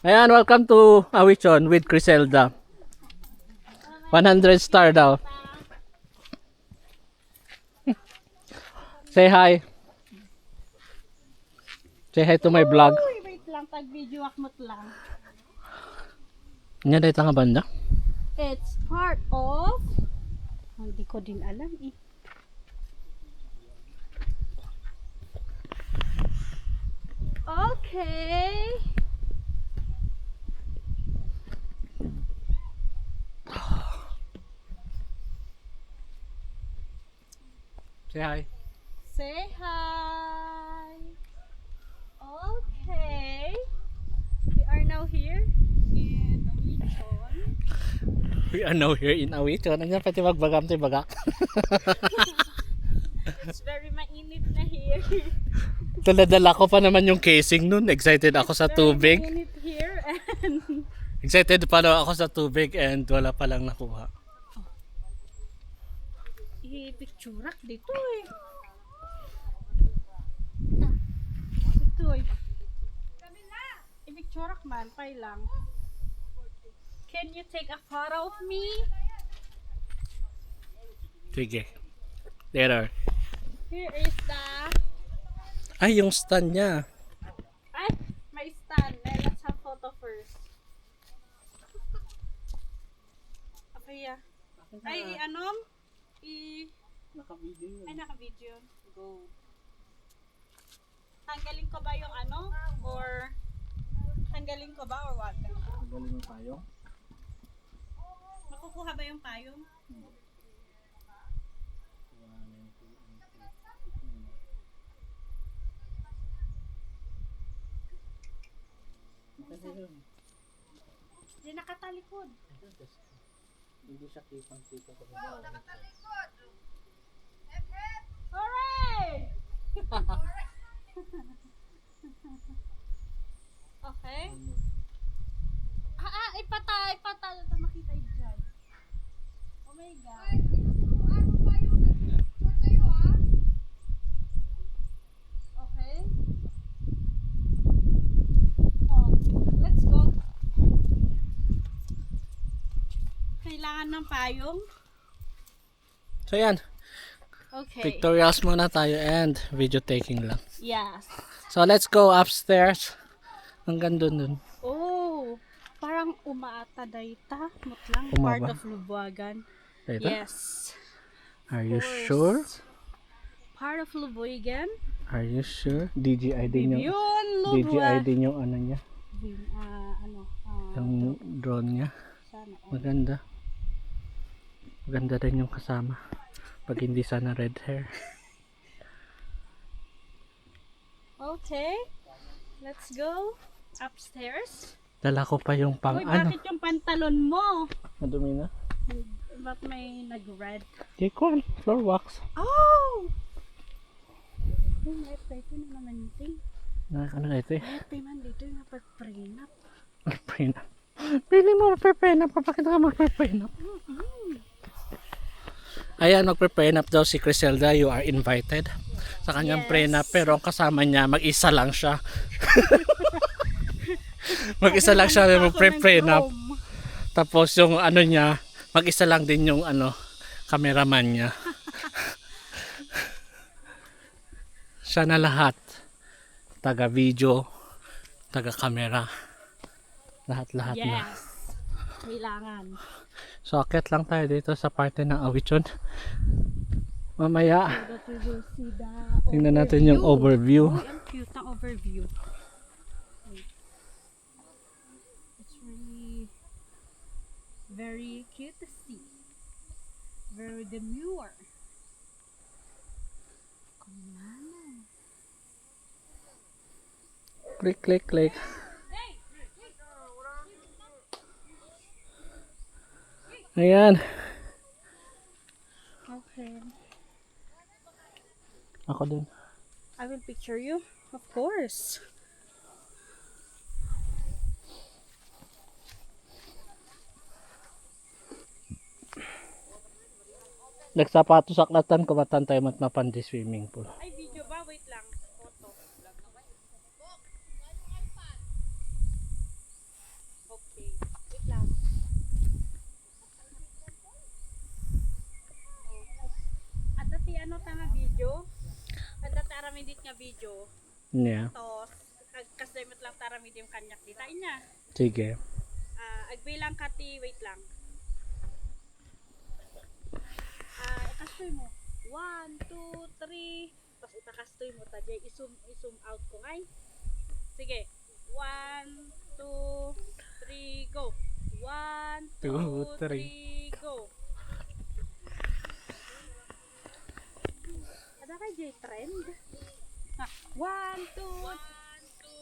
Ayan, welcome to Awichon with Criselda. 100 star daw. Say hi. Say hi to my vlog. Uy, wait lang, pag-video akmot lang. Nya dito nga banda. It's part of... Hindi ko din alam eh. Okay. Say hi. Say hi. Okay. We are now here in Awichon. We are now here in Awichon. Ano pati magbagam tayo baga? It's very mainit na here. Dala-dala ko pa naman yung casing nun. Excited ako sa tubig. Very mainit here and... Excited pa daw ako sa tubig and wala pa lang nakuha. Picturak dito eh. Dito eh. Picturak man, pay lang. Can you take a photo of me? Sige. Later. Here is the... Ay, yung stand niya. Ay, may stand. Let's have photo first. Okay, yeah. Ay, anom? Naka-video yun. Ay, naka-video. Go. Tanggalin ko ba yung ano? Or tanggalin ko ba or what? Tanggalin mo tayo. Makukuha ba yung payong? Hindi nakatalikod. Hindi siya kitang-kita. Hooray! Okay. Ipatay. Ito makita yung dyan. Oh my God. Okay. Oh, let's go. Kailangan ng payong. So yan. Okay. Pictorials muna tayo and video taking lang. Yes. So let's go upstairs. Hanggang dun. Oh, parang umaata dayta. Mutlang Umaba? part of Lubuagan. Dito? Yes. Are you course. sure? Part of Lubuagan. Are you sure? DJI din yung Yun, DJI din yung ano niya. Yung drone niya. Sana. Maganda. Maganda rin yung kasama. Pag hindi sana red hair. Okay. Let's go upstairs. Dala ko pa yung pang Uy, ano. bakit yung pantalon mo? Madumi na. Ba't may nag-red? Jaycon, floor wax. Oh! May ito na naman yung Ano na ito eh? May man dito yung napag-prenup. Mag-prenup. Pili mo mag-prenup. Bakit ka mag-prenup? Ayan, mag-prenup daw si Criselda. You are invited sa kanyang Yes. prenup. Pero ang kasama niya, mag-isa lang siya. Mag-isa lang siya na mag-prenup. Tapos yung ano niya, mag-isa lang din yung ano, cameraman niya. Siya na lahat. Taga-video, taga-camera. Lahat-lahat na. Yes. Kailangan. So, akit lang tayo dito sa parte ng Awichon. Mamaya, So that we will see the tingnan natin yung overview. Uy, ang cute ng overview. It's really very cute to see. Very demure. Click, click, click. Ayan. Okay. Ako din. I will picture you. Of course. Nagsapatos aklatan ko matantay matmapan di swimming pool. Ay, video ba? Wait lang. Photo. minute nga video. Yeah. Tos, agkasdamit lang tara medium kanyak di tayo niya. Sige. Agbilang kati, wait lang. Ikastoy mo. 1, 2, 3. Tapos ipakastoy mo. Tadya, isum out ko ngay. Sige. 1, 2, 3, go. 1, 2, 3, go. Ada kay J-Trend? 1, 2, 3, go.